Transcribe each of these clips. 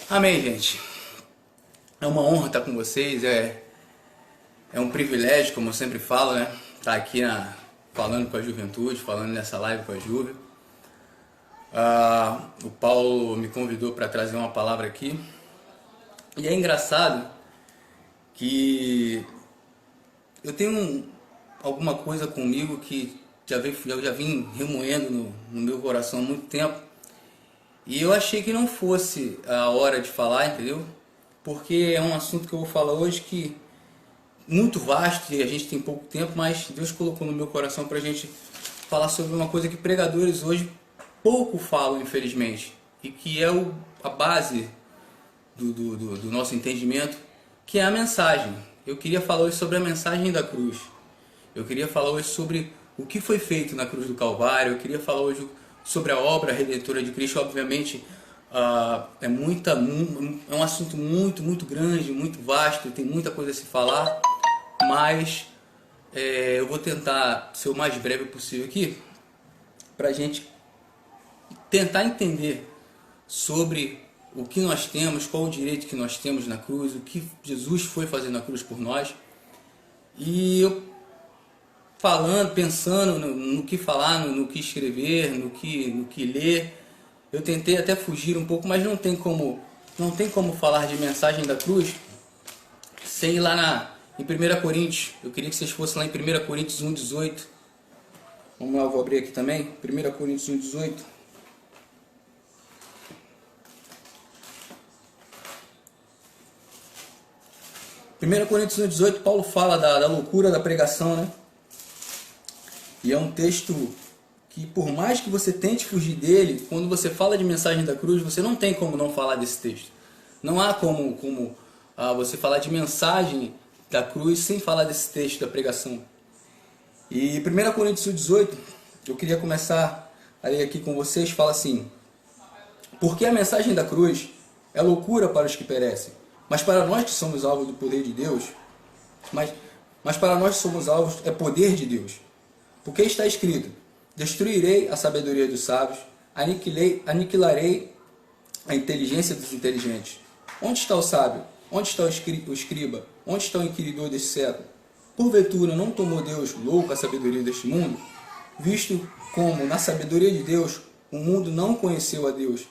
Amém, gente. É uma honra estar com vocês, é um privilégio, como eu sempre falo, né? Estar aqui falando com a juventude, falando nessa live com a Juve. O Paulo me convidou para trazer uma palavra aqui. E é engraçado que eu tenho alguma coisa comigo que eu já vim remoendo no meu coração há muito tempo. E eu achei que não fosse a hora de falar, entendeu? Porque é um assunto que eu vou falar hoje que muito vasto e a gente tem pouco tempo, mas Deus colocou no meu coração para a gente falar sobre uma coisa que pregadores hoje pouco falam, infelizmente, e que é a base do nosso entendimento, que é a mensagem. Eu queria falar hoje sobre a mensagem da cruz. Eu queria falar hoje sobre o que foi feito na cruz do Calvário. Eu queria falar hoje sobre a obra redentora de Cristo. Obviamente, é um assunto muito grande, muito vasto, tem muita coisa a se falar, mas eu vou tentar ser o mais breve possível aqui, para a gente tentar entender sobre o que nós temos, qual o direito que nós temos na cruz, o que Jesus foi fazer na cruz por nós. E eu pensando no que falar, no que escrever, no que ler, eu tentei até fugir um pouco, mas não tem como falar de mensagem da cruz sem ir lá em 1 Coríntios. Eu queria que vocês fossem lá em 1 Coríntios 1,18. Vamos lá, eu vou abrir aqui também, 1 Coríntios 1,18. Primeira Coríntios 1,18, Paulo fala da loucura da pregação, né? E é um texto que, por mais que você tente fugir dele, quando você fala de mensagem da cruz, você não tem como não falar desse texto. Não há como você falar de mensagem da cruz sem falar desse texto da pregação. E 1 Coríntios 1,18, eu queria começar a ler aqui com vocês, fala assim: porque a mensagem da cruz é loucura para os que perecem, mas para nós que somos alvos do poder de Deus, mas para nós que somos alvos é poder de Deus. Porque está escrito: destruirei a sabedoria dos sábios, aniquilarei a inteligência dos inteligentes. Onde está o sábio? Onde está o escriba? Onde está o inquiridor deste século? Porventura não tomou Deus louco a sabedoria deste mundo? Visto como, na sabedoria de Deus, o mundo não conheceu a Deus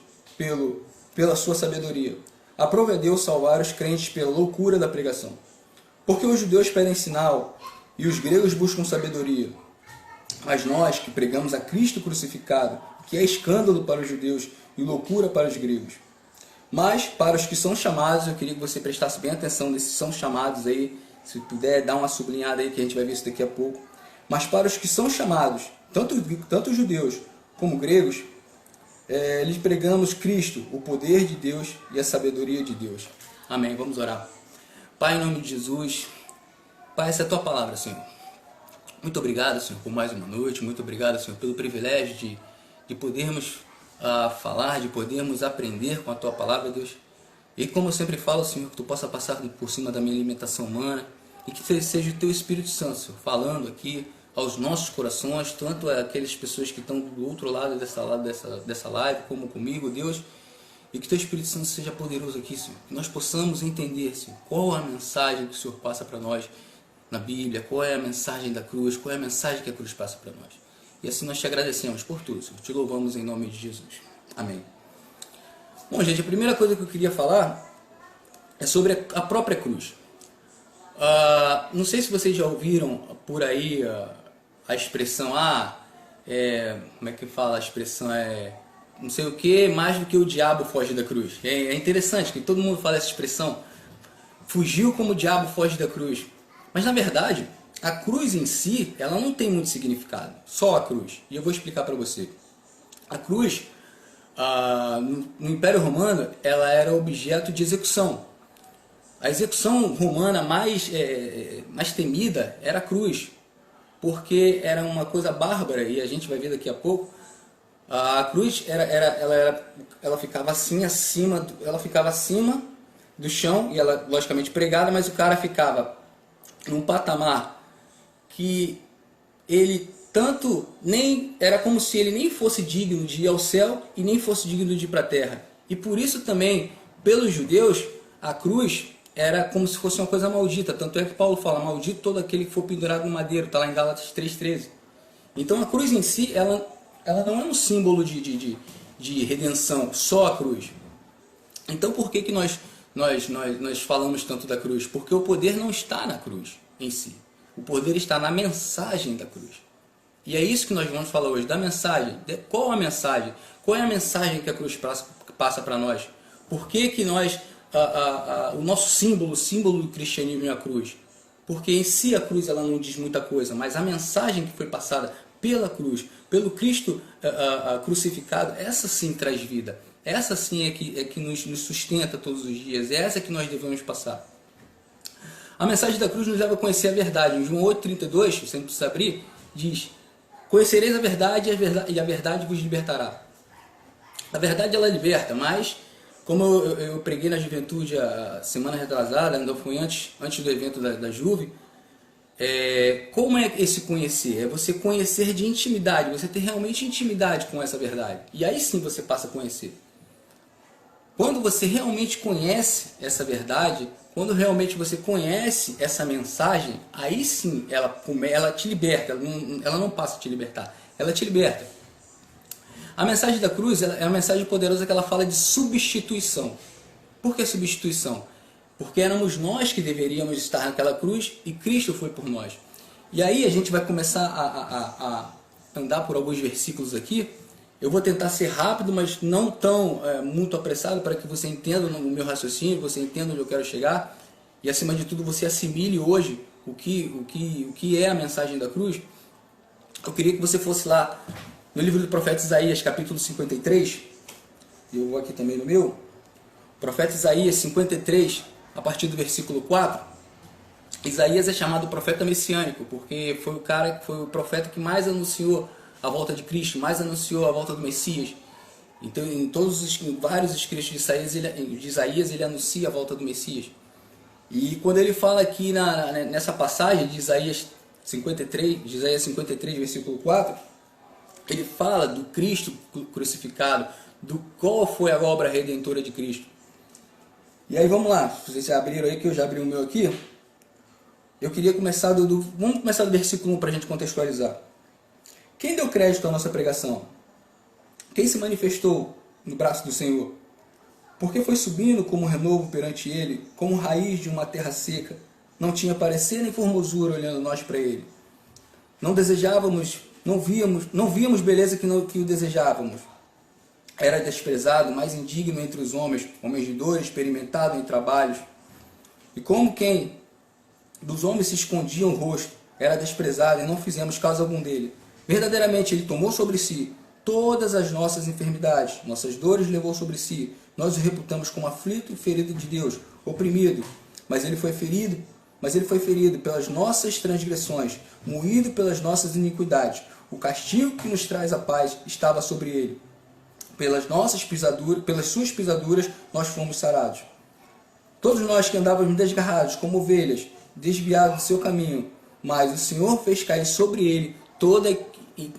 pela sua sabedoria. Aprove a Deus salvar os crentes pela loucura da pregação. Porque os judeus pedem sinal e os gregos buscam sabedoria. Mas nós que pregamos a Cristo crucificado, que é escândalo para os judeus e loucura para os gregos. Mas para os que são chamados, eu queria que você prestasse bem atenção nesses são chamados aí, se puder dar uma sublinhada aí que a gente vai ver isso daqui a pouco. Mas para os que são chamados, tanto judeus como gregos, lhes pregamos Cristo, o poder de Deus e a sabedoria de Deus. Amém. Vamos orar. Pai, em nome de Jesus, Pai, essa é a Tua palavra, Senhor. Muito obrigado, Senhor, por mais uma noite. Muito obrigado, Senhor, pelo privilégio de podermos falar, de podermos aprender com a Tua palavra, Deus. E como eu sempre falo, Senhor, que Tu possa passar por cima da minha alimentação humana e que seja o Teu Espírito Santo, Senhor, falando aqui aos nossos corações, tanto aquelas pessoas que estão do outro lado dessa live, como comigo, Deus. E que Teu Espírito Santo seja poderoso aqui, Senhor. Que nós possamos entender, Senhor, qual a mensagem que o Senhor passa para nós na Bíblia, qual é a mensagem da cruz, qual é a mensagem que a cruz passa para nós. E assim nós te agradecemos por tudo, Senhor. Te louvamos em nome de Jesus. Amém. Bom, gente, a primeira coisa que eu queria falar é sobre a própria cruz. Não sei se vocês já ouviram por aí a expressão, como é que fala a expressão, não sei o que, mais do que o diabo foge da cruz. É interessante que todo mundo fala essa expressão, fugiu como o diabo foge da cruz. Mas na verdade, a cruz em si, ela não tem muito significado, só a cruz. E eu vou explicar para você. A cruz, no Império Romano, ela era objeto de execução. A execução romana mais temida era a cruz, porque era uma coisa bárbara, e a gente vai ver daqui a pouco. A cruz ela ficava assim acima, ela ficava acima do chão, e ela logicamente pregada, mas o cara ficava num patamar que ele era como se ele nem fosse digno de ir ao céu e nem fosse digno de ir para a terra. E por isso também pelos judeus, a cruz era como se fosse uma coisa maldita. Tanto é que Paulo fala, maldito todo aquele que for pendurado no madeiro, está lá em Gálatas 3,13. Então a cruz em si, ela não é um símbolo de redenção, só a cruz. Então por que nós falamos tanto da cruz? Porque o poder não está na cruz em si. O poder está na mensagem da cruz. E é isso que nós vamos falar hoje, da mensagem. Qual a mensagem? Qual é a mensagem que a cruz passa para nós? Por que nós, o nosso símbolo, o símbolo do cristianismo é a cruz? Porque em si a cruz ela não diz muita coisa, mas a mensagem que foi passada pela cruz, pelo Cristo crucificado, essa sim traz vida. Essa sim é que nos sustenta todos os dias. É essa que nós devemos passar. A mensagem da cruz nos leva a conhecer a verdade. Em João 8,32, você não precisa abrir, diz: conhecereis a verdade e a verdade vos libertará. A verdade ela liberta, mas como eu preguei na juventude a semana retrasada, ainda foi antes do evento da Juve, como é esse conhecer? É você conhecer de intimidade, você ter realmente intimidade com essa verdade. E aí sim você passa a conhecer. Quando você realmente conhece essa verdade, quando realmente você conhece essa mensagem, aí sim ela te liberta, ela não passa a te libertar, ela te liberta. A mensagem da cruz é uma mensagem poderosa que ela fala de substituição. Por que substituição? Porque éramos nós que deveríamos estar naquela cruz e Cristo foi por nós. E aí a gente vai começar a andar por alguns versículos aqui. Eu vou tentar ser rápido, mas não tão muito apressado, para que você entenda o meu raciocínio, você entenda onde eu quero chegar. E acima de tudo você assimile hoje o que é a mensagem da cruz. Eu queria que você fosse lá no livro do profeta Isaías, capítulo 53. Eu vou aqui também no meu. Profeta Isaías 53, a partir do versículo 4. Isaías é chamado profeta messiânico, porque foi o profeta que mais anunciou a volta de Cristo, mais anunciou a volta do Messias. Então, em vários escritos de Isaías, ele anuncia a volta do Messias. E quando ele fala aqui nessa passagem de Isaías 53, versículo 4, ele fala do Cristo crucificado, do qual foi a obra redentora de Cristo. E aí vamos lá, se vocês abriram aí, que eu já abri o meu aqui, eu queria começar vamos começar do versículo 1 para a gente contextualizar. Quem deu crédito à nossa pregação? Quem se manifestou no braço do Senhor? Porque foi subindo como renovo perante Ele, como raiz de uma terra seca. Não tinha parecer nem formosura olhando nós para Ele. Não desejávamos, não víamos beleza que o desejávamos. Era desprezado, mais indigno entre os homens de dor, experimentado em trabalhos. E como quem dos homens se escondia o rosto, era desprezado e não fizemos caso algum dele. Verdadeiramente Ele tomou sobre si todas as nossas enfermidades, nossas dores levou sobre si. Nós o reputamos como aflito e ferido de Deus, oprimido. Mas ele foi ferido pelas nossas transgressões, moído pelas nossas iniquidades. O castigo que nos traz a paz estava sobre ele. Pelas suas pisaduras nós fomos sarados. Todos nós que andávamos desgarrados como ovelhas, desviados do seu caminho, mas o Senhor fez cair sobre ele toda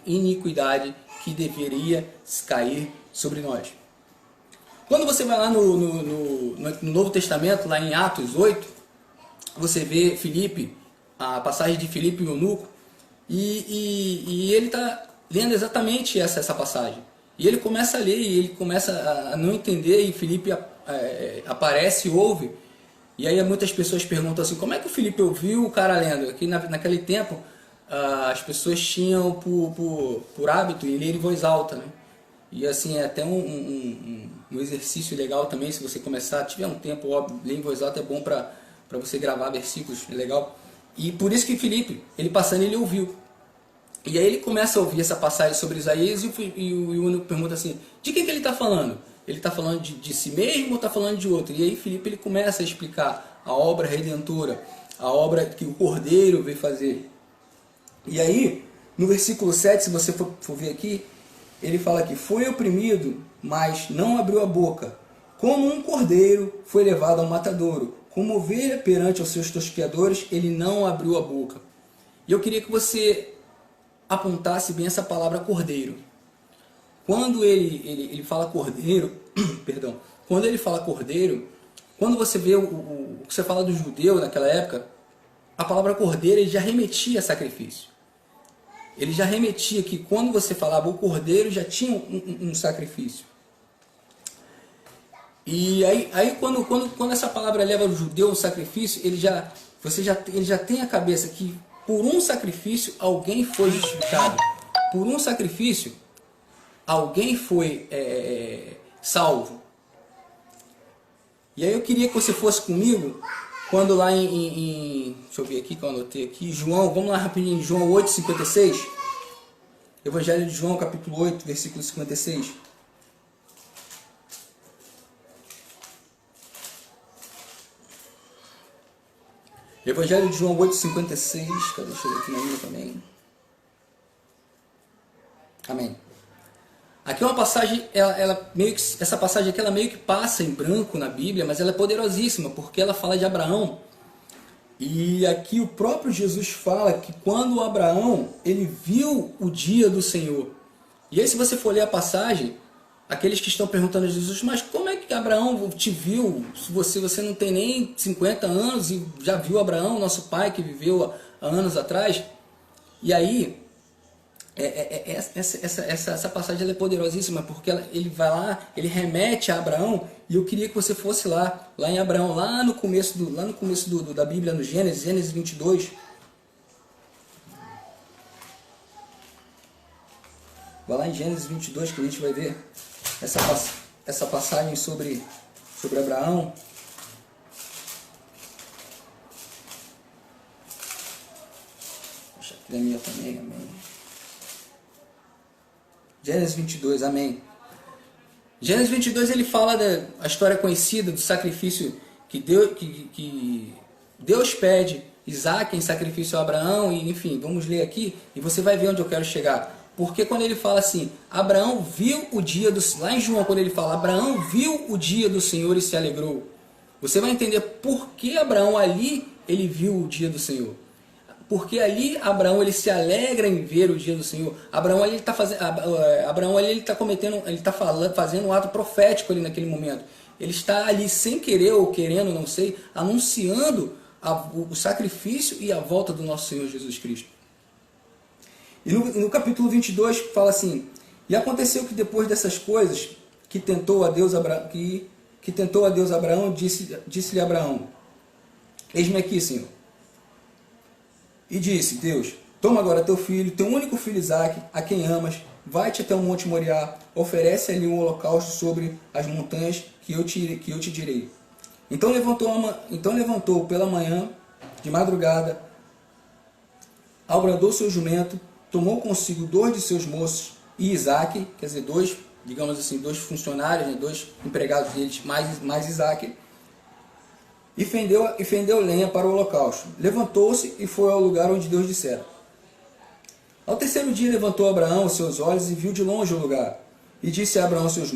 iniquidade que deveria cair sobre nós. Quando você vai lá no Novo Testamento, lá em Atos 8, você vê Filipe, a passagem de Filipe e o eunuco, e ele está lendo exatamente essa passagem. E ele começa a ler, e ele começa a não entender, e Filipe aparece e ouve. E aí muitas pessoas perguntam assim, como é que o Filipe ouviu o cara lendo? Aqui naquele tempo, as pessoas tinham por hábito em ler em voz alta, né? E assim, é até um exercício legal também, se você começar, tiver um tempo, óbvio, ler em voz alta é bom para você gravar versículos, é legal. E por isso que Filipe, ele passando, ele ouviu. E aí ele começa a ouvir essa passagem sobre Isaías e o único pergunta assim, de quem que ele está falando? Ele está falando de si mesmo ou está falando de outro? E aí Filipe ele começa a explicar a obra redentora, a obra que o Cordeiro veio fazer. E aí, no versículo 7, se você for ver aqui, ele fala que foi oprimido, mas não abriu a boca. Como um cordeiro foi levado ao matadouro, como ovelha perante os seus tosqueadores, ele não abriu a boca. E eu queria que você apontasse bem essa palavra cordeiro. Quando ele fala cordeiro, perdão, quando ele fala cordeiro, quando você vê o que você fala do judeu naquela época, a palavra cordeiro ele já remetia a sacrifício. Ele já remetia que quando você falava o cordeiro já tinha um sacrifício. E aí quando essa palavra leva o judeu ao sacrifício, ele já tem a cabeça que por um sacrifício alguém foi justificado. Por um sacrifício alguém foi salvo. E aí eu queria que você fosse comigo, quando lá deixa eu ver aqui, que eu anotei aqui, João, vamos lá rapidinho, João 8,56. Evangelho de João, capítulo 8, versículo 56. Evangelho de João 8,56. Cadê? Deixa eu ver aqui na minha também. Amém. Aqui é uma passagem, essa passagem aqui ela meio que passa em branco na Bíblia, mas ela é poderosíssima, porque ela fala de Abraão. E aqui o próprio Jesus fala que quando Abraão, ele viu o dia do Senhor. E aí se você for ler a passagem, aqueles que estão perguntando a Jesus, mas como é que Abraão te viu? Se você não tem nem 50 anos e já viu Abraão, nosso pai que viveu há anos atrás? E aí, essa passagem ela é poderosíssima, porque ele vai lá, ele remete a Abraão, e eu queria que você fosse lá em Abraão, lá no começo da Bíblia, no Gênesis 22. Vai lá em Gênesis 22 que a gente vai ver essa passagem sobre Abraão. Deixa aqui da minha também, amém. Gênesis 22, amém. Gênesis 22 ele fala da história conhecida do sacrifício que Deus pede Isaac em sacrifício a Abraão, e enfim, vamos ler aqui e você vai ver onde eu quero chegar. Porque quando ele fala assim, Abraão viu o dia do... Lá em João, quando ele fala, Abraão viu o dia do Senhor e se alegrou. Você vai entender por que Abraão ali, ele viu o dia do Senhor. Porque ali Abraão ele se alegra em ver o dia do Senhor. Abraão ali está fazendo, fazendo um ato profético ali naquele momento. Ele está ali sem querer ou querendo, não sei, anunciando o sacrifício e a volta do nosso Senhor Jesus Cristo. E no capítulo 22 fala assim, e aconteceu que depois dessas coisas que tentou a Deus Abraão, disse-lhe Abraão, eis-me aqui, Senhor. E disse Deus, toma agora teu filho, teu único filho Isaque, a quem amas, vai-te até o monte Moriá, oferece ali um holocausto sobre as montanhas que eu te direi. Então levantou pela manhã, de madrugada, albradou seu jumento, tomou consigo 2 de seus moços e Isaque, quer dizer, dois funcionários, né, 2 empregados deles, mais Isaque, e fendeu lenha para o holocausto. Levantou-se e foi ao lugar onde Deus dissera. Ao terceiro dia levantou Abraão os seus olhos e viu de longe o lugar. E disse a Abraão aos seus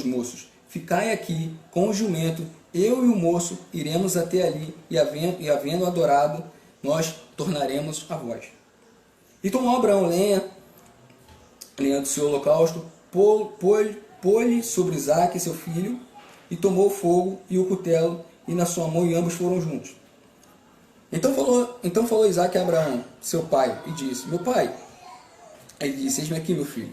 moços, ficai aqui com o jumento, eu e o moço iremos até ali, e havendo adorado, nós tornaremos a vós. E tomou Abraão lenha do seu holocausto, pôs-lhe sobre Isaque, seu filho, e tomou o fogo e o cutelo, e na sua mão, e ambos foram juntos. Então falou Isaque a Abraão, seu pai, e disse, meu pai. Ele disse, eis-me aqui, meu filho.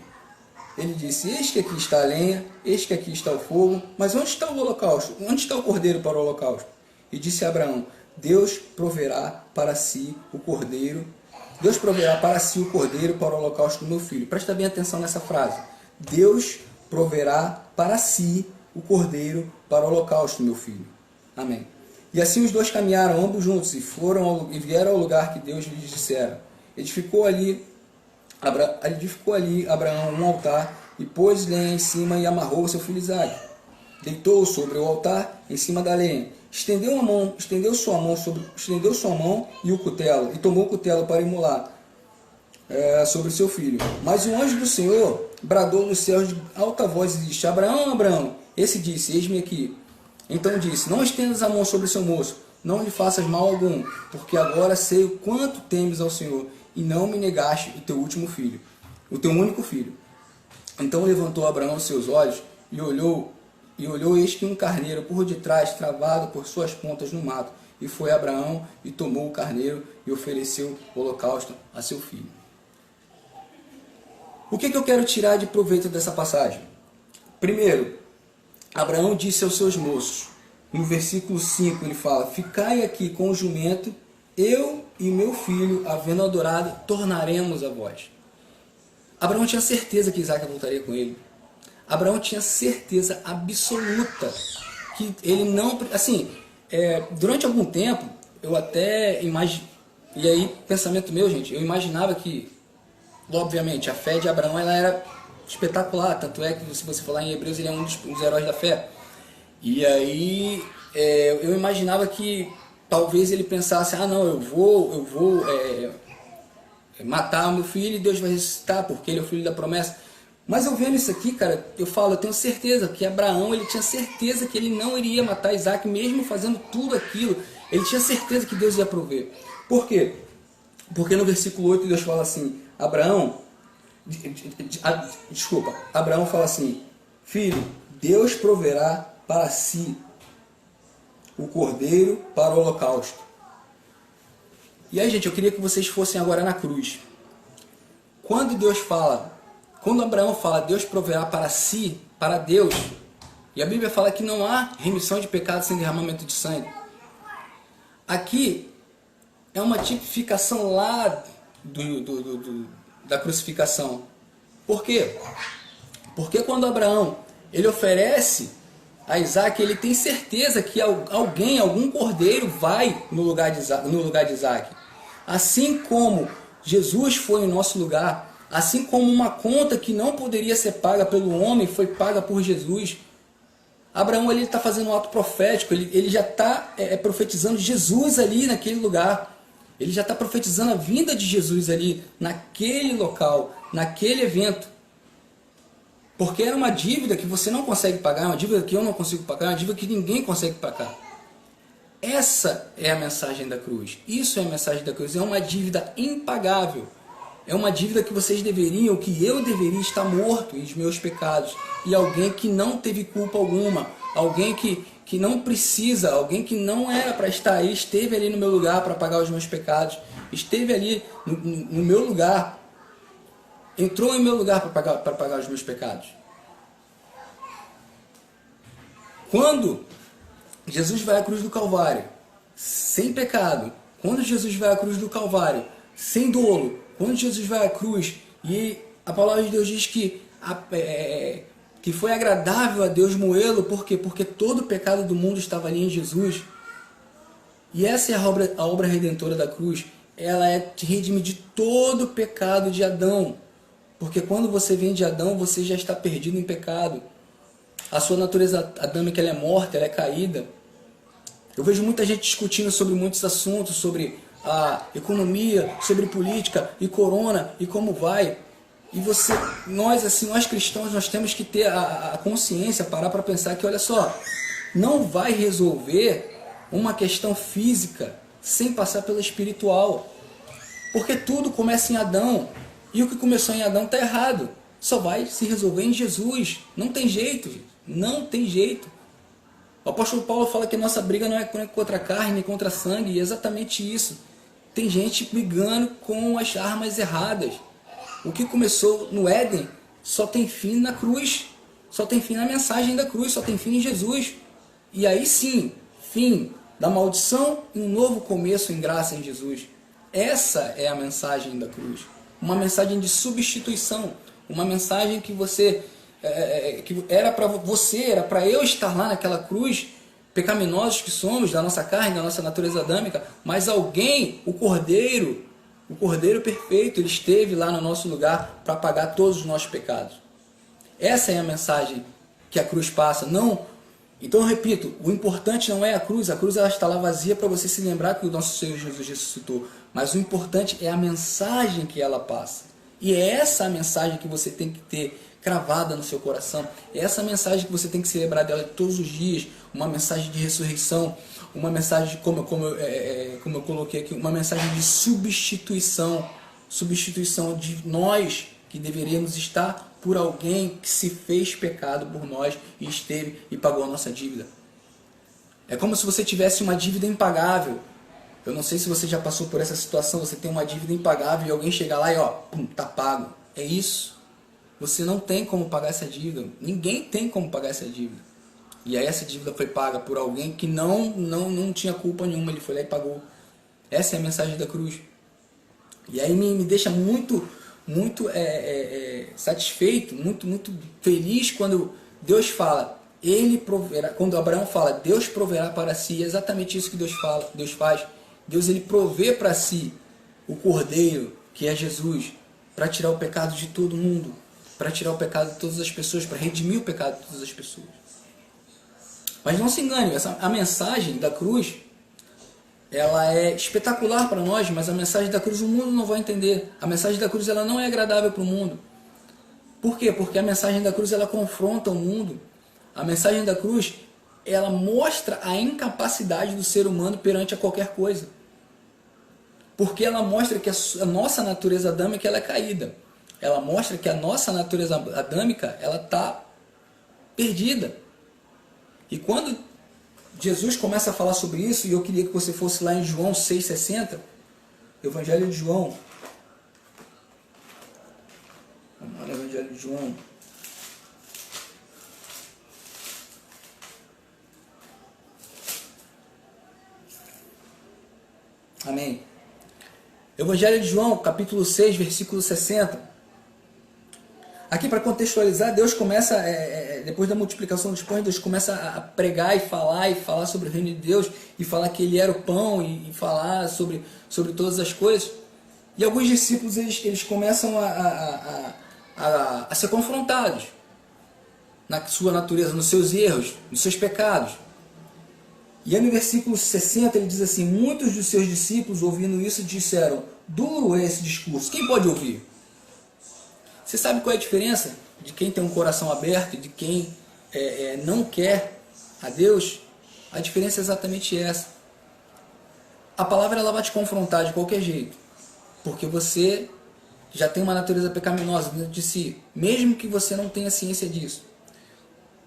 Ele disse, eis que aqui está a lenha, eis que aqui está o fogo, mas onde está o holocausto? Onde está o cordeiro para o holocausto? E disse a Abraão, Deus proverá para si o cordeiro para o holocausto do meu filho. Presta bem atenção nessa frase. Deus proverá para si o cordeiro para o holocausto, meu filho. Amém. E assim os dois caminharam ambos juntos e vieram ao lugar que Deus lhes dissera. Edificou ali Abraão um altar e pôs lenha em cima e amarrou seu filho Isaque. Deitou sobre o altar em cima da lenha. Estendeu sua mão e o cutelo, e tomou o cutelo para imolar sobre seu filho. Mas o anjo do Senhor bradou nos céus de alta voz e disse, Abraão, Abraão. Esse disse, eis-me aqui. Então disse, não estendas a mão sobre seu moço, não lhe faças mal algum, porque agora sei o quanto temes ao Senhor, e não me negaste o teu último filho, o teu único filho. Então levantou Abraão os seus olhos e olhou, e olhou, eis que um carneiro por detrás, travado por suas pontas no mato. E foi Abraão e tomou o carneiro e ofereceu o holocausto a seu filho. O que eu quero tirar de proveito dessa passagem? Primeiro, Abraão disse aos seus moços, no versículo 5 ele fala: ficai aqui com o jumento, eu e meu filho, havendo adorado, tornaremos a vós. Abraão tinha certeza que Isaac voltaria com ele. Abraão tinha certeza absoluta que ele não... Assim, durante algum tempo, eu até imaginei... E aí, pensamento meu, gente, eu imaginava que, obviamente, a fé de Abraão ela era espetacular. Tanto é que, se você falar em Hebreus, ele é um dos heróis da fé. E aí, eu imaginava que talvez ele pensasse: ah, não, eu vou matar o meu filho e Deus vai ressuscitar, porque ele é o filho da promessa. Mas eu vendo isso aqui, cara, eu tenho certeza que Abraão, ele tinha certeza que ele não iria matar Isaac, mesmo fazendo tudo aquilo. Ele tinha certeza que Deus ia prover. Por quê? Porque no versículo 8 Deus fala assim, Abraão fala assim: filho, Deus proverá para si o cordeiro para o holocausto. E aí, gente, eu queria que vocês fossem agora na cruz. Quando Abraão fala Deus proverá para si, para Deus, e a Bíblia fala que não há remissão de pecados sem derramamento de sangue. Aqui é uma tipificação lá da crucificação. Por quê? Porque quando Abraão ele oferece a Isaac, ele tem certeza que algum cordeiro vai no lugar de Isaac. Assim como Jesus foi em nosso lugar, assim como uma conta que não poderia ser paga pelo homem foi paga por Jesus. Abraão está fazendo um ato profético, ele já está profetizando Jesus ali naquele lugar. Ele já está profetizando a vinda de Jesus ali, naquele local, naquele evento. Porque era uma dívida que você não consegue pagar, é uma dívida que eu não consigo pagar, é uma dívida que ninguém consegue pagar. Essa é a mensagem da cruz. Isso é a mensagem da cruz. É uma dívida impagável. É uma dívida que vocês deveriam, que eu deveria estar morto em meus pecados. E alguém que não teve culpa alguma, alguém que não precisa, alguém que não era para estar aí, esteve ali no meu lugar para pagar os meus pecados, esteve ali no meu lugar, entrou em meu lugar para pagar os meus pecados. Quando Jesus vai à cruz do Calvário, sem pecado, quando Jesus vai à cruz do Calvário, sem dolo, quando Jesus vai à cruz, e a palavra de Deus diz que foi agradável a Deus moê-lo, por quê? Porque todo o pecado do mundo estava ali em Jesus. E essa é a obra redentora da cruz. Ela é de redimir de todo o pecado de Adão. Porque quando você vem de Adão, você já está perdido em pecado. A sua natureza adâmica ela é morta, ela é caída. Eu vejo muita gente discutindo sobre muitos assuntos, sobre a economia, sobre política, e corona, e como vai. E nós cristãos, nós temos que ter a consciência, parar para pensar que, olha só, não vai resolver uma questão física sem passar pela espiritual. Porque tudo começa em Adão. E o que começou em Adão está errado. Só vai se resolver em Jesus. Não tem jeito, gente. Não tem jeito. O apóstolo Paulo fala que a nossa briga não é contra a carne, nem contra sangue. E é exatamente isso. Tem gente brigando com as armas erradas. O que começou no Éden só tem fim na cruz. Só tem fim na mensagem da cruz. Só tem fim em Jesus. E aí sim, fim da maldição e um novo começo em graça em Jesus. Essa é a mensagem da cruz. Uma mensagem de substituição. Uma mensagem que que era para eu estar lá naquela cruz, pecaminosos que somos, da nossa carne, da nossa natureza adâmica, mas alguém, o Cordeiro perfeito, ele esteve lá no nosso lugar para pagar todos os nossos pecados. Essa é a mensagem que a cruz passa. Não. Então eu repito, o importante não é a cruz ela está lá vazia para você se lembrar que o nosso Senhor Jesus ressuscitou, mas o importante é a mensagem que ela passa. E é essa a mensagem que você tem que ter cravada no seu coração. É essa mensagem que você tem que se lembrar dela todos os dias. Uma mensagem de ressurreição, uma mensagem, como eu coloquei aqui, uma mensagem de substituição. Substituição de nós, que deveríamos estar por alguém que se fez pecado por nós e esteve e pagou a nossa dívida. É como se você tivesse uma dívida impagável. Eu não sei se você já passou por essa situação, você tem uma dívida impagável e alguém chega lá e ó, pum, tá pago. É isso. Você não tem como pagar essa dívida. Ninguém tem como pagar essa dívida. E aí essa dívida foi paga por alguém que não tinha culpa nenhuma, ele foi lá e pagou. Essa é a mensagem da cruz. E aí me deixa muito satisfeito, muito feliz quando Deus fala, Ele proverá, quando Abraão fala, Deus proverá para si, é exatamente isso que Deus faz. Deus ele provê para si o Cordeiro, que é Jesus, para tirar o pecado de todo mundo, para tirar o pecado de todas as pessoas, para redimir o pecado de todas as pessoas. Mas não se engane, a mensagem da cruz, ela é espetacular para nós, mas a mensagem da cruz o mundo não vai entender. A mensagem da cruz ela não é agradável para o mundo. Por quê? Porque a mensagem da cruz ela confronta o mundo. A mensagem da cruz ela mostra a incapacidade do ser humano perante a qualquer coisa. Porque ela mostra que a nossa natureza adâmica ela é caída. Ela mostra que a nossa natureza adâmica ela está perdida. E quando Jesus começa a falar sobre isso, e eu queria que você fosse lá em João 6,60, Evangelho de João. Vamos lá no Evangelho de João. Amém. Evangelho de João, capítulo 6, versículo 60. Aqui para contextualizar, Deus começa, depois da multiplicação dos pães, Deus começa a pregar e falar sobre o reino de Deus, e falar que Ele era o pão, e falar sobre todas as coisas. E alguns discípulos, eles começam a ser confrontados na sua natureza, nos seus erros, nos seus pecados. E aí no versículo 60 ele diz assim, muitos dos seus discípulos ouvindo isso disseram, duro é esse discurso, quem pode ouvir? Você sabe qual é a diferença de quem tem um coração aberto e de quem não quer a Deus? A diferença é exatamente essa. A palavra ela vai te confrontar de qualquer jeito, porque você já tem uma natureza pecaminosa dentro de si, mesmo que você não tenha ciência disso.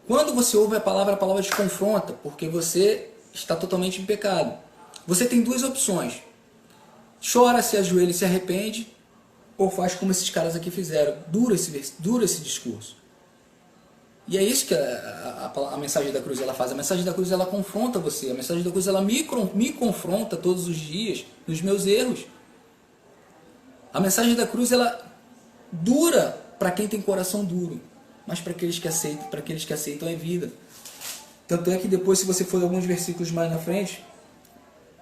Quando você ouve a palavra te confronta, porque você está totalmente em pecado. Você tem duas opções. Chora, se ajoelha e se arrepende, ou faz como esses caras aqui fizeram. Dura esse discurso. E é isso que a mensagem da cruz ela faz. A mensagem da cruz ela confronta você. A mensagem da cruz ela me confronta todos os dias nos meus erros. A mensagem da cruz ela dura para quem tem coração duro, mas para aqueles que aceitam é vida. Tanto é que depois, se você for alguns versículos mais na frente,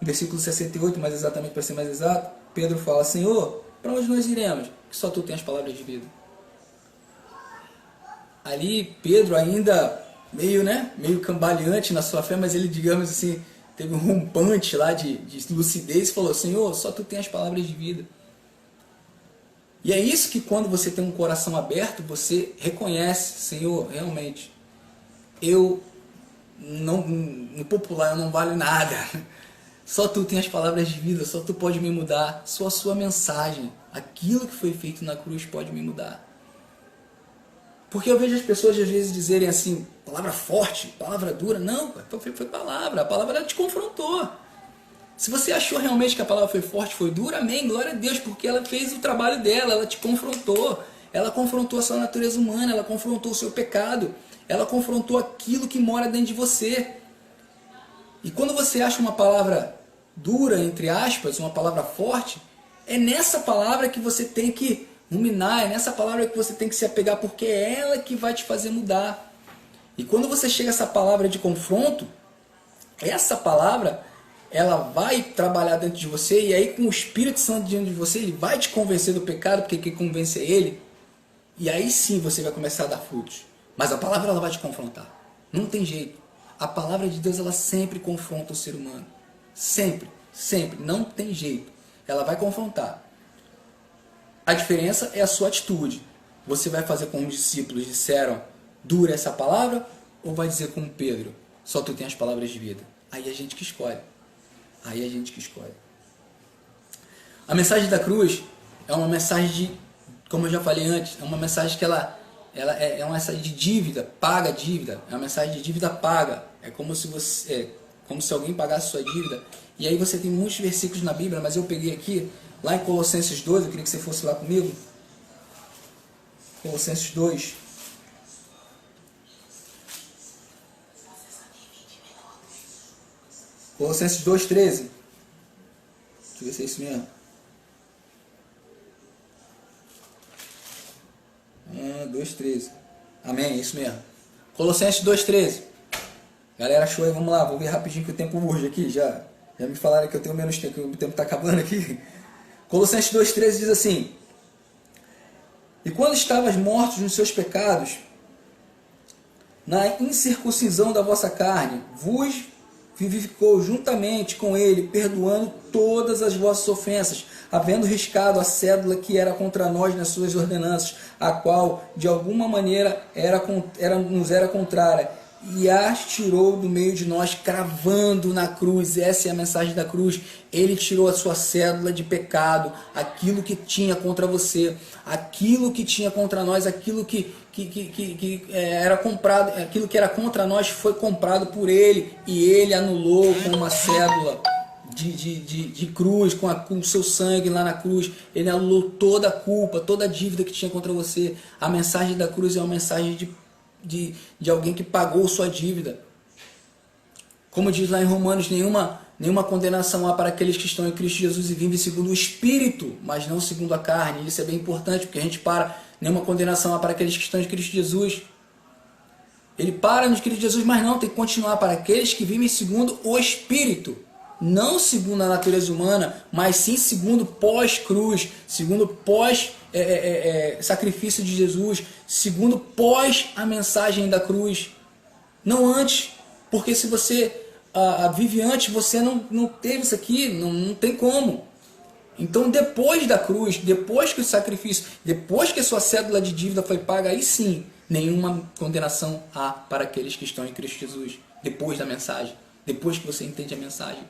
no versículo 68, mais exatamente para ser mais exato, Pedro fala, Senhor, para onde nós iremos? Que só Tu tens as palavras de vida. Ali, Pedro ainda meio cambaleante na sua fé, mas ele, digamos assim, teve um rompante lá de lucidez e falou, Senhor, só Tu tens as palavras de vida. E é isso que quando você tem um coração aberto, você reconhece, Senhor, realmente, no popular eu não valho nada. Só Tu tem as palavras de vida, só Tu pode me mudar, só a Sua mensagem, aquilo que foi feito na cruz pode me mudar. Porque eu vejo as pessoas às vezes dizerem assim, palavra forte, palavra dura. Não, foi palavra, a palavra ela te confrontou. Se você achou realmente que a palavra foi forte, foi dura, amém, glória a Deus, porque ela fez o trabalho dela, ela te confrontou. Ela confrontou a sua natureza humana, ela confrontou o seu pecado, ela confrontou aquilo que mora dentro de você. E quando você acha uma palavra dura, entre aspas, uma palavra forte, é nessa palavra que você tem que ruminar, é nessa palavra que você tem que se apegar, porque é ela que vai te fazer mudar. E quando você chega a essa palavra de confronto, essa palavra, ela vai trabalhar dentro de você, e aí com o Espírito Santo dentro de você, ele vai te convencer do pecado, porque quem convence é ele, e aí sim você vai começar a dar frutos. Mas a palavra ela vai te confrontar. Não tem jeito. A palavra de Deus ela sempre confronta o ser humano. Sempre, sempre. Não tem jeito. Ela vai confrontar. A diferença é a sua atitude. Você vai fazer como os discípulos disseram, dura essa palavra, ou vai dizer como Pedro, só Tu tens as palavras de vida. Aí a gente que escolhe. Aí a gente que escolhe. A mensagem da cruz é uma mensagem de, como eu já falei antes, é uma mensagem que ela ela é uma mensagem de dívida, paga a dívida, é uma mensagem de dívida paga. É como se como se alguém pagasse sua dívida. E aí você tem muitos versículos na Bíblia, mas eu peguei aqui, lá em Colossenses 2, eu queria que você fosse lá comigo. Colossenses 2. Colossenses 2,13. Deixa eu ver se é isso mesmo. 2,13. Amém, é isso mesmo. Colossenses 2,13. Galera, achou aí? Vamos lá, vou ver rapidinho que o tempo urge aqui. Já me falaram que eu tenho menos tempo, que o tempo está acabando aqui. Colossenses 2,13 diz assim: e quando estavas mortos nos seus pecados, na incircuncisão da vossa carne, vos vivificou juntamente com ele, perdoando todas as vossas ofensas, havendo riscado a cédula que era contra nós nas suas ordenanças, a qual de alguma maneira nos era contrária, e as tirou do meio de nós, cravando na cruz. Essa é a mensagem da cruz. Ele tirou a sua cédula de pecado, aquilo que tinha contra você, aquilo que tinha contra nós, aquilo que era comprado, aquilo que era contra nós foi comprado por ele, e ele anulou com uma cédula de cruz, com o seu sangue lá na cruz. Ele anulou toda a culpa, toda a dívida que tinha contra você. A mensagem da cruz é uma mensagem de alguém que pagou sua dívida. Como diz lá em Romanos, nenhuma condenação há para aqueles que estão em Cristo Jesus e vivem segundo o Espírito, mas não segundo a carne. Isso é bem importante, porque a gente nenhuma condenação há para aqueles que estão em Cristo Jesus. Ele para no Cristo Jesus, mas não, tem que continuar para aqueles que vivem segundo o Espírito. Não segundo a natureza humana, mas sim segundo pós-cruz, segundo pós-sacrifício de Jesus, segundo pós a mensagem da cruz. Não antes, porque se você vive antes, você não teve isso aqui, não tem como. Então depois da cruz, depois que o sacrifício, depois que a sua cédula de dívida foi paga, aí sim, nenhuma condenação há para aqueles que estão em Cristo Jesus. Depois da mensagem, depois que você entende a mensagem.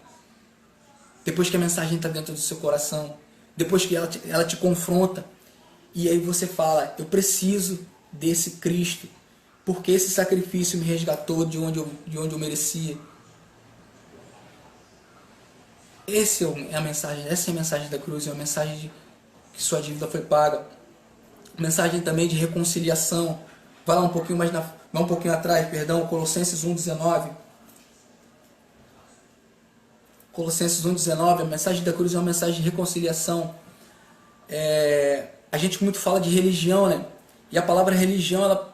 Depois que a mensagem está dentro do seu coração, depois que ela te confronta, e aí você fala: eu preciso desse Cristo, porque esse sacrifício me resgatou de onde eu merecia. Essa é a mensagem da cruz, é a mensagem de que sua dívida foi paga. Mensagem também de reconciliação. Vai lá um pouquinho vai um pouquinho atrás, perdão, Colossenses 1,19. Colossenses 1,19, a mensagem da cruz é uma mensagem de reconciliação. A gente muito fala de religião, né? E a palavra religião, ela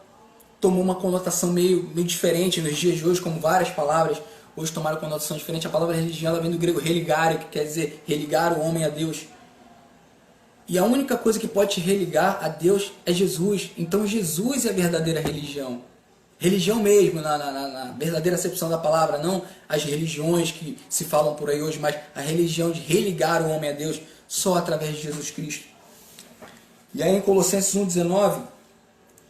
tomou uma conotação meio diferente nos dias de hoje, como várias palavras hoje tomaram conotação diferente. A palavra religião, ela vem do grego religare, que quer dizer religar o homem a Deus. E a única coisa que pode te religar a Deus é Jesus. Então Jesus é a verdadeira religião. Religião mesmo, na verdadeira acepção da palavra, não as religiões que se falam por aí hoje, mas a religião de religar o homem a Deus só através de Jesus Cristo. E aí em Colossenses 1,19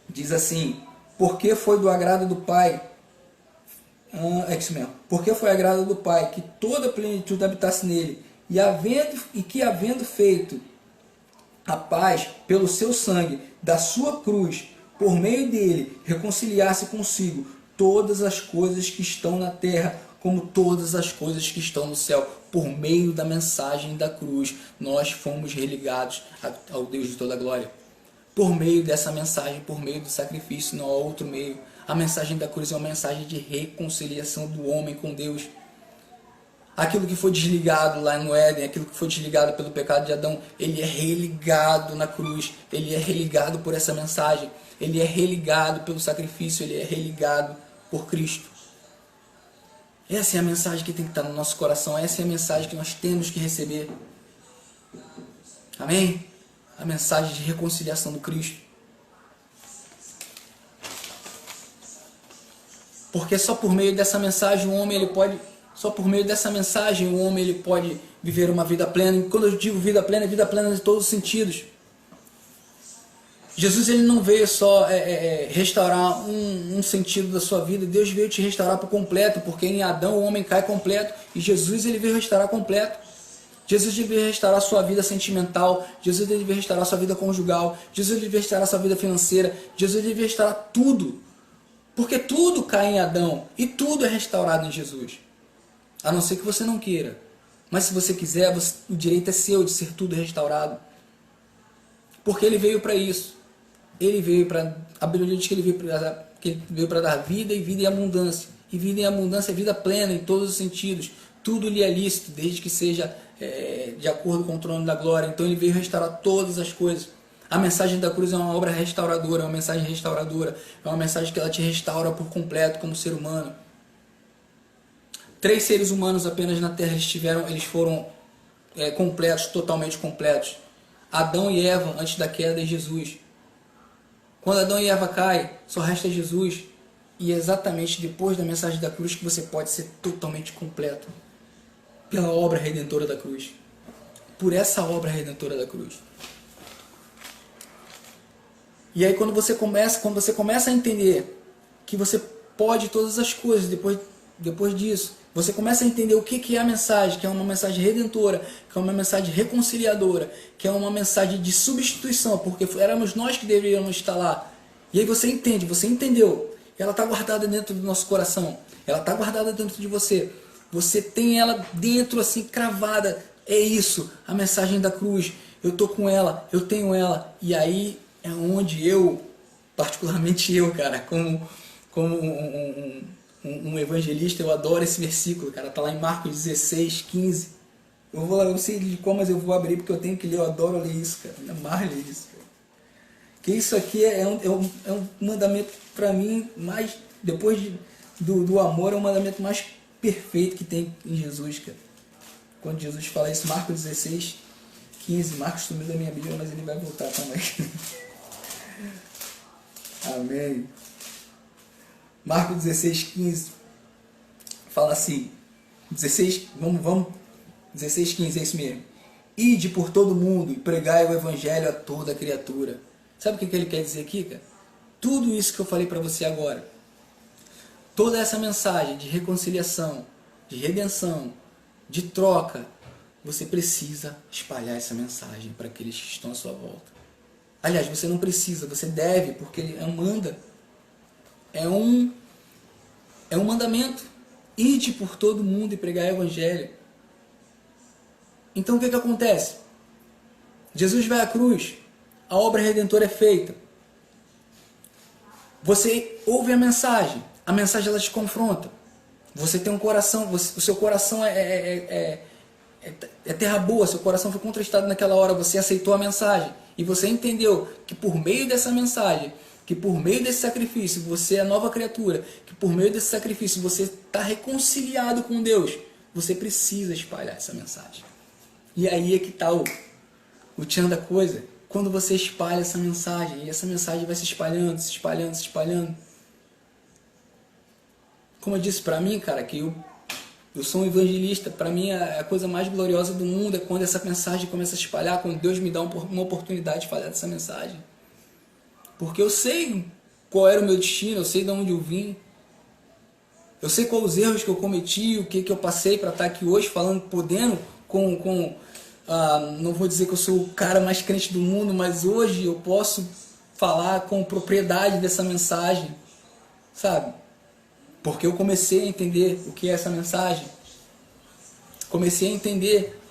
diz assim: porque foi do agrado do Pai, é isso mesmo, porque foi agrado do Pai que toda a plenitude habitasse nele, e que havendo feito a paz pelo seu sangue da sua cruz, por meio dele, reconciliar-se consigo todas as coisas que estão na terra, como todas as coisas que estão no céu. Por meio da mensagem da cruz, nós fomos religados ao Deus de toda a glória. Por meio dessa mensagem, por meio do sacrifício, não há outro meio. A mensagem da cruz é uma mensagem de reconciliação do homem com Deus. Aquilo que foi desligado lá no Éden, aquilo que foi desligado pelo pecado de Adão, ele é religado na cruz, ele é religado por essa mensagem, ele é religado pelo sacrifício, ele é religado por Cristo. Essa é a mensagem que tem que estar no nosso coração, essa é a mensagem que nós temos que receber. Amém? A mensagem de reconciliação do Cristo. Porque só por meio dessa mensagem o homem ele pode viver uma vida plena. E quando eu digo vida plena, é vida plena em todos os sentidos. Jesus ele não veio só restaurar um sentido da sua vida. Deus veio te restaurar por completo, porque em Adão o homem cai completo e Jesus ele veio restaurar completo. Jesus devia restaurar a sua vida sentimental, Jesus devia restaurar a sua vida conjugal, Jesus devia restaurar a sua vida financeira, Jesus devia restaurar tudo. Porque tudo cai em Adão e tudo é restaurado em Jesus. A não ser que você não queira. Mas se você quiser, o direito é seu de ser tudo restaurado. Porque ele veio para isso. Ele veio para... A Bíblia diz que ele veio para dar vida e vida em abundância. E vida em abundância é vida plena em todos os sentidos. Tudo lhe é lícito, desde que seja de acordo com o trono da glória. Então ele veio restaurar todas as coisas. A mensagem da cruz é uma obra restauradora, é uma mensagem restauradora. É uma mensagem que ela te restaura por completo como ser humano. 3 seres humanos apenas na Terra eles foram completos, totalmente completos. Adão e Eva antes da queda e Jesus. Quando Adão e Eva caem, só resta Jesus. E é exatamente depois da mensagem da cruz que você pode ser totalmente completo. Pela obra redentora da cruz. Por essa obra redentora da cruz. E aí quando você começa a entender que você pode todas as coisas depois disso, você começa a entender o que é a mensagem, que é uma mensagem redentora, que é uma mensagem reconciliadora, que é uma mensagem de substituição, porque éramos nós que deveríamos estar lá. E aí você entende, você entendeu. Ela está guardada dentro do nosso coração, ela está guardada dentro de você. Você tem ela dentro assim, cravada. É isso, a mensagem da cruz. Eu estou com ela, eu tenho ela. E aí é onde eu, particularmente eu, cara, como um evangelista, eu adoro esse versículo, cara. Tá lá em Marcos 16, 15. Eu não sei de como, mas eu vou abrir porque eu tenho que ler. Eu adoro ler isso, cara. Me amarro ler isso, cara. Que isso aqui é um mandamento para mim, mais depois do amor, é o mandamento mais perfeito que tem em Jesus, cara. Quando Jesus fala isso, Marcos 16, 15. Marcos sumiu da minha Bíblia, mas ele vai voltar também. Amém. Marcos 16, 15. Fala assim. 16, vamos. 16, 15, é isso mesmo. Ide por todo mundo e pregai o evangelho a toda criatura. Sabe o que ele quer dizer aqui, cara? Tudo isso que eu falei para você agora. Toda essa mensagem de reconciliação, de redenção, de troca, você precisa espalhar essa mensagem para aqueles que estão à sua volta. Aliás, você não precisa, você deve, porque ele manda. É um mandamento. Ide por todo mundo e pregar o evangelho. Então o que acontece? Jesus vai à cruz, a obra redentora é feita. Você ouve a mensagem ela te confronta. Você tem um coração, o seu coração é terra boa, seu coração foi contristado naquela hora, você aceitou a mensagem. E você entendeu que por meio dessa mensagem, que por meio desse sacrifício você é nova criatura, que por meio desse sacrifício você está reconciliado com Deus, você precisa espalhar essa mensagem. E aí é que está o tchan da coisa. Quando você espalha essa mensagem, e essa mensagem vai se espalhando, se espalhando, se espalhando. Como eu disse para mim, cara, que eu sou um evangelista, para mim a coisa mais gloriosa do mundo é quando essa mensagem começa a se espalhar, quando Deus me dá uma oportunidade de falar dessa mensagem. Porque eu sei qual era o meu destino, eu sei de onde eu vim. Eu sei quais os erros que eu cometi, o que eu passei para estar aqui hoje falando, podendo, não vou dizer que eu sou o cara mais crente do mundo, mas hoje eu posso falar com propriedade dessa mensagem, sabe? Porque eu comecei a entender o que é essa mensagem. Comecei a entender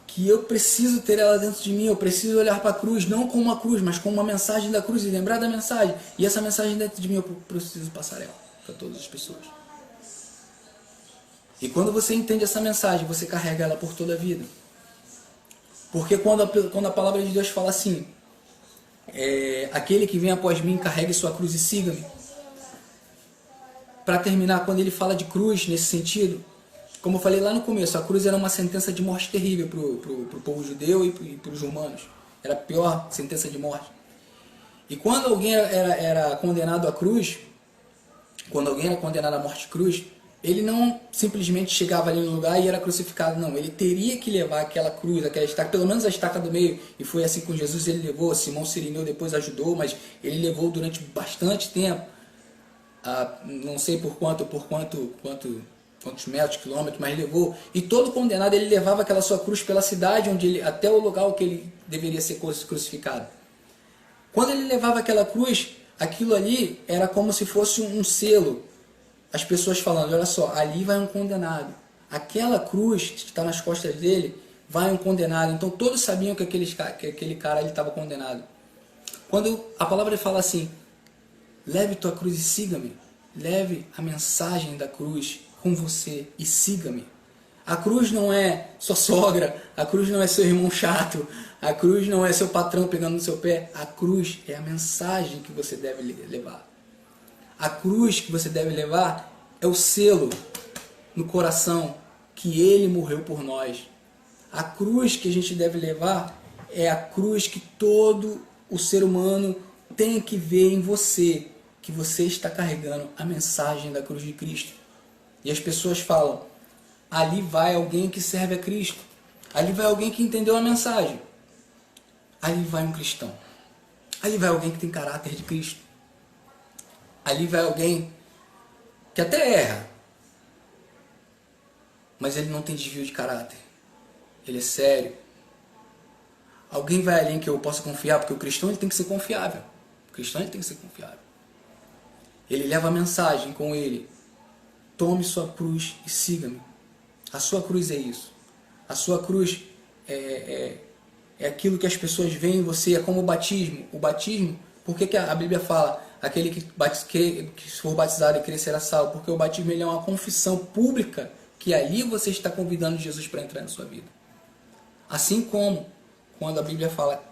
que eu preciso ter ela dentro de mim, eu preciso olhar para a cruz, não como uma cruz, mas como uma mensagem da cruz e lembrar da mensagem. E essa mensagem dentro de mim eu preciso passar ela para todas as pessoas. E quando você entende essa mensagem, você carrega ela por toda a vida. Porque quando a palavra de Deus fala assim, aquele que vem após mim, carregue sua cruz e siga-me. Para terminar, quando ele fala de cruz nesse sentido, como eu falei lá no começo, a cruz era uma sentença de morte terrível para o povo judeu e para os romanos. Era a pior sentença de morte. E quando alguém era condenado à cruz, quando alguém era condenado à morte de cruz, ele não simplesmente chegava ali no lugar e era crucificado, não. Ele teria que levar aquela cruz, aquela estaca, pelo menos a estaca do meio. E foi assim com Jesus, ele levou. Simão Cirineu depois ajudou, mas ele levou durante bastante tempo. Não sei por quanto quantos metros, quilômetros, mas levou. E todo condenado, ele levava aquela sua cruz pela cidade, onde ele, até o lugar que ele deveria ser crucificado. Quando ele levava aquela cruz, aquilo ali era como se fosse um selo. As pessoas falando, olha só, ali vai um condenado. Aquela cruz que está nas costas dele, vai um condenado. Então todos sabiam que aquele cara estava condenado. Quando a palavra fala assim, leve tua cruz e siga-me. Leve a mensagem da cruz com você e siga-me. A cruz não é sua sogra, a cruz não é seu irmão chato, a cruz não é seu patrão pegando no seu pé. A cruz é a mensagem que você deve levar. A cruz que você deve levar é o selo no coração que ele morreu por nós. A cruz que a gente deve levar é a cruz que todo o ser humano tem que ver em você, que você está carregando a mensagem da cruz de Cristo. E as pessoas falam, ali vai alguém que serve a Cristo, ali vai alguém que entendeu a mensagem, ali vai um cristão, ali vai alguém que tem caráter de Cristo, ali vai alguém que até erra, mas ele não tem desvio de caráter, ele é sério. Alguém vai ali em que eu possa confiar, porque o cristão ele tem que ser confiável. O cristão ele tem que ser confiável. Ele leva a mensagem com ele. Tome sua cruz e siga-me. A sua cruz é isso. A sua cruz é aquilo que as pessoas veem em você, é como o batismo. O batismo, por que a Bíblia fala, aquele que for batizado e crer será salvo? Porque o batismo ele é uma confissão pública, que ali você está convidando Jesus para entrar na sua vida. Assim como, quando a Bíblia fala,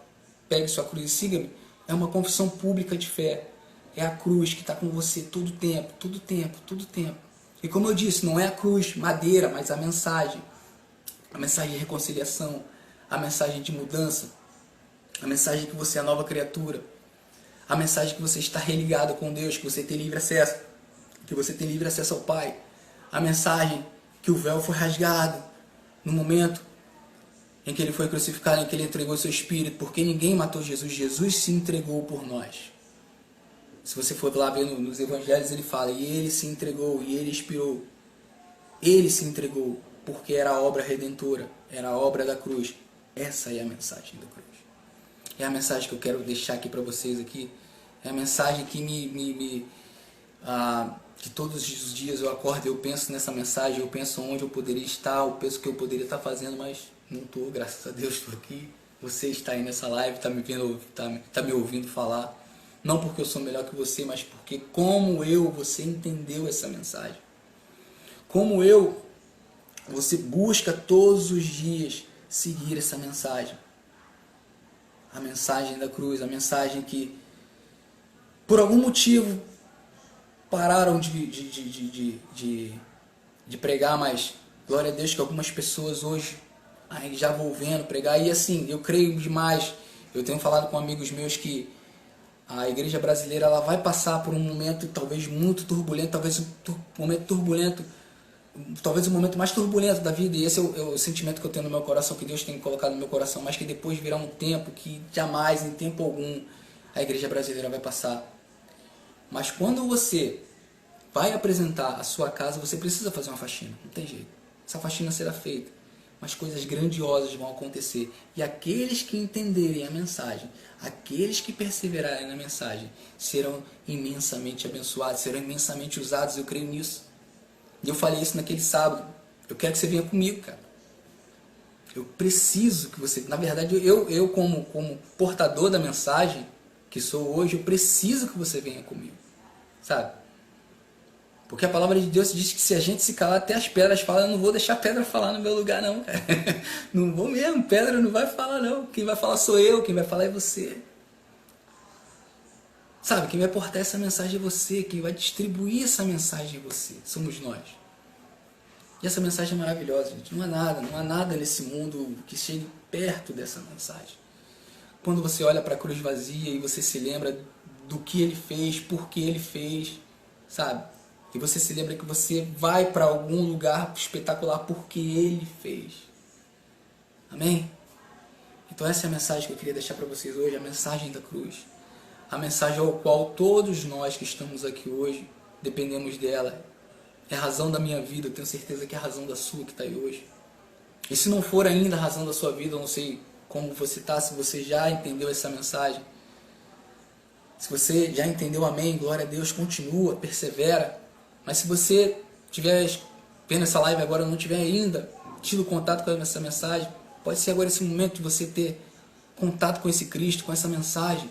pegue sua cruz e siga-me, é uma confissão pública de fé. É a cruz que está com você todo tempo, todo tempo, todo tempo. E como eu disse, não é a cruz madeira, mas a mensagem de reconciliação, a mensagem de mudança, a mensagem que você é nova criatura, a mensagem que você está religado com Deus, que você tem livre acesso, ao Pai, a mensagem que o véu foi rasgado no momento em que ele foi crucificado, em que ele entregou seu espírito, porque ninguém matou Jesus, Jesus se entregou por nós. Se você for lá ver nos evangelhos, ele fala, e ele se entregou, e ele expirou. Ele se entregou, porque era a obra redentora, era a obra da cruz. Essa é a mensagem da cruz. É a mensagem que eu quero deixar aqui para vocês aqui. É a mensagem que que todos os dias eu acordo e eu penso nessa mensagem, eu penso onde eu poderia estar, eu penso o que eu poderia estar fazendo, mas não estou, graças a Deus estou aqui. Você está aí nessa live, está me vendo, tá me ouvindo falar. Não porque eu sou melhor que você, mas porque você entendeu essa mensagem. Você busca todos os dias seguir essa mensagem. A mensagem da cruz, a mensagem que, por algum motivo, pararam de pregar, mas glória a Deus que algumas pessoas hoje já vão vendo pregar. E assim, eu creio demais. Eu tenho falado com amigos meus que a igreja brasileira ela vai passar por um momento talvez muito turbulento, talvez o momento mais turbulento da vida, e esse é o sentimento que eu tenho no meu coração, que Deus tem colocado no meu coração, mas que depois virá um tempo que jamais, em tempo algum, a igreja brasileira vai passar. Mas quando você vai apresentar a sua casa, você precisa fazer uma faxina, não tem jeito. Essa faxina será feita, mas coisas grandiosas vão acontecer. E aqueles que entenderem a mensagem, aqueles que perseverarem na mensagem, serão imensamente abençoados, serão imensamente usados, eu creio nisso. E eu falei isso naquele sábado. Eu quero que você venha comigo, cara. Eu preciso que você... Na verdade, eu como portador da mensagem que sou hoje, eu preciso que você venha comigo. Sabe? Porque a palavra de Deus diz que se a gente se calar, até as pedras falam. Eu não vou deixar a pedra falar no meu lugar, não, cara. Não vou mesmo. Pedra não vai falar, não. Quem vai falar sou eu. Quem vai falar é você. Sabe? Quem vai portar essa mensagem é você. Quem vai distribuir essa mensagem é você. Somos nós. E essa mensagem é maravilhosa, gente. Não há nada nesse mundo que chegue perto dessa mensagem. Quando você olha para a cruz vazia e você se lembra do que ele fez, por que ele fez, sabe? E você se lembra que você vai para algum lugar espetacular porque ele fez. Amém? Então essa é a mensagem que eu queria deixar para vocês hoje, a mensagem da cruz. A mensagem ao qual todos nós que estamos aqui hoje dependemos dela. é a razão da minha vida, eu tenho certeza que é a razão da sua que está aí hoje. E se não for ainda a razão da sua vida, eu não sei como você está, se você já entendeu essa mensagem. Se você já entendeu, amém, glória a Deus, continua, persevera. Mas se você estiver vendo essa live agora e não tiver ainda tido contato com essa mensagem, pode ser agora esse momento de você ter contato com esse Cristo, com essa mensagem.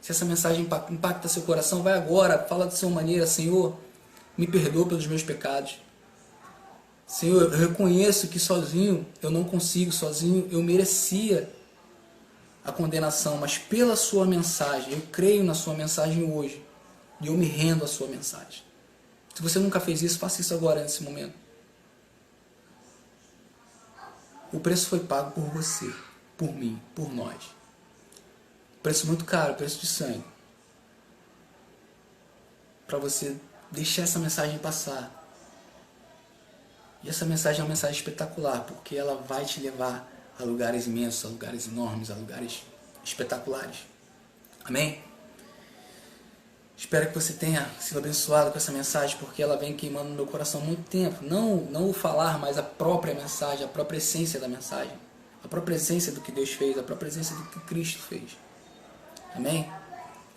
Se essa mensagem impacta seu coração, vai agora, fala da sua maneira: Senhor, me perdoa pelos meus pecados. Senhor, eu reconheço que sozinho eu não consigo, sozinho eu merecia a condenação, mas pela sua mensagem, eu creio na sua mensagem hoje, e eu me rendo à sua mensagem. Se você nunca fez isso, faça isso agora, nesse momento. O preço foi pago por você, por mim, por nós. Preço muito caro, preço de sangue. Para você deixar essa mensagem passar. E essa mensagem é uma mensagem espetacular, porque ela vai te levar a lugares imensos, a lugares enormes, a lugares espetaculares. Amém? Espero que você tenha sido abençoado com essa mensagem, porque ela vem queimando no meu coração há muito tempo. Não o falar, mas a própria mensagem, a própria essência da mensagem. A própria essência do que Deus fez, a própria essência do que Cristo fez. Amém?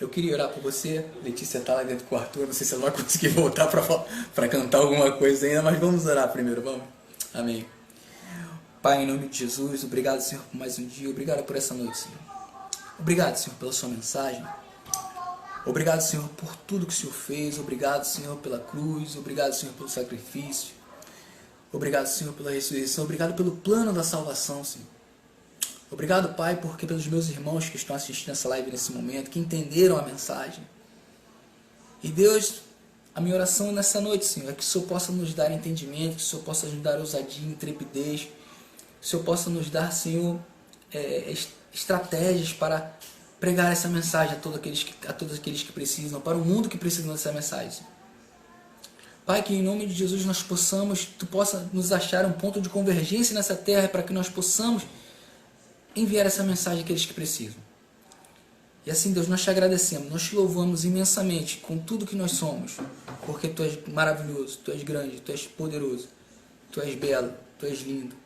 Eu queria orar por você. Letícia está lá dentro do quarto, não sei se ela vai conseguir voltar para cantar alguma coisa ainda, mas vamos orar primeiro, vamos? Amém. Pai, em nome de Jesus, obrigado, Senhor, por mais um dia. Obrigado por essa noite, Senhor. Obrigado, Senhor, pela sua mensagem. Obrigado, Senhor, por tudo que o Senhor fez. Obrigado, Senhor, pela cruz. Obrigado, Senhor, pelo sacrifício. Obrigado, Senhor, pela ressurreição. Obrigado pelo plano da salvação, Senhor. Obrigado, Pai, porque pelos meus irmãos que estão assistindo essa live nesse momento, que entenderam a mensagem. E Deus, a minha oração nessa noite, Senhor, é que o Senhor possa nos dar entendimento, que o Senhor possa nos dar ousadia, intrepidez, que o Senhor possa nos dar, Senhor, estratégias para pregar essa mensagem a todos aqueles que precisam, para o mundo que precisa dessa mensagem. Pai, que em nome de Jesus nós possamos, Tu possa nos achar um ponto de convergência nessa terra, para que nós possamos enviar essa mensagem àqueles que precisam. E assim, Deus, nós te agradecemos, nós te louvamos imensamente com tudo que nós somos, porque Tu és maravilhoso, Tu és grande, Tu és poderoso, Tu és belo, Tu és lindo,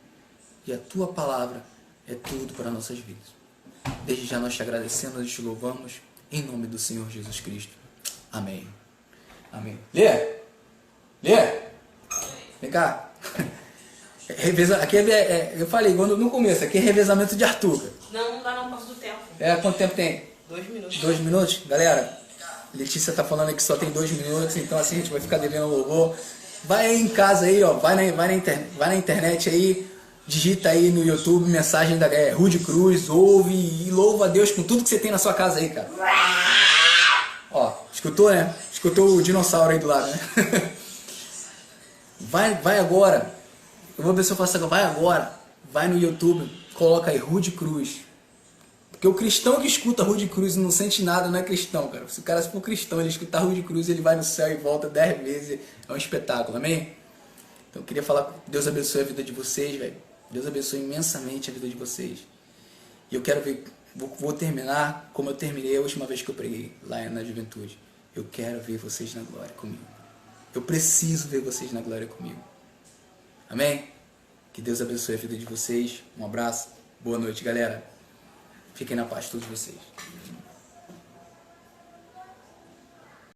e a Tua palavra é tudo para nossas vidas. Desde já nós te agradecemos e te louvamos, em nome do Senhor Jesus Cristo. Amém. Amém. Lê! Vem cá. Aqui eu falei no começo, aqui é revezamento de Arthur. Não dá não, por causa do tempo. Quanto tempo tem? 2 minutos. 2 minutos? Galera, Letícia tá falando que só tem 2 minutos, então assim a gente vai ficar devendo o louvor. Vai aí em casa aí, ó, vai na internet aí, digita aí no YouTube, mensagem da Rude Cruz, ouve e louva a Deus com tudo que você tem na sua casa aí, cara. Ó, escutou, né? Escutou o dinossauro aí do lado, né? Vai agora. Eu vou ver se eu faço agora. Vai agora. Vai no YouTube, coloca aí Rude Cruz. Porque o cristão que escuta Rude Cruz e não sente nada não é cristão, cara. Se o cara for cristão, ele escutar Rude Cruz, ele vai no céu e volta 10 vezes. É um espetáculo, amém? Então eu queria falar, Deus abençoe a vida de vocês, velho. Deus abençoe imensamente a vida de vocês. E eu quero ver, vou terminar como eu terminei a última vez que eu preguei, lá na juventude. Eu quero ver vocês na glória comigo. Eu preciso ver vocês na glória comigo. Amém? Que Deus abençoe a vida de vocês. Um abraço. Boa noite, galera. Fiquem na paz todos vocês.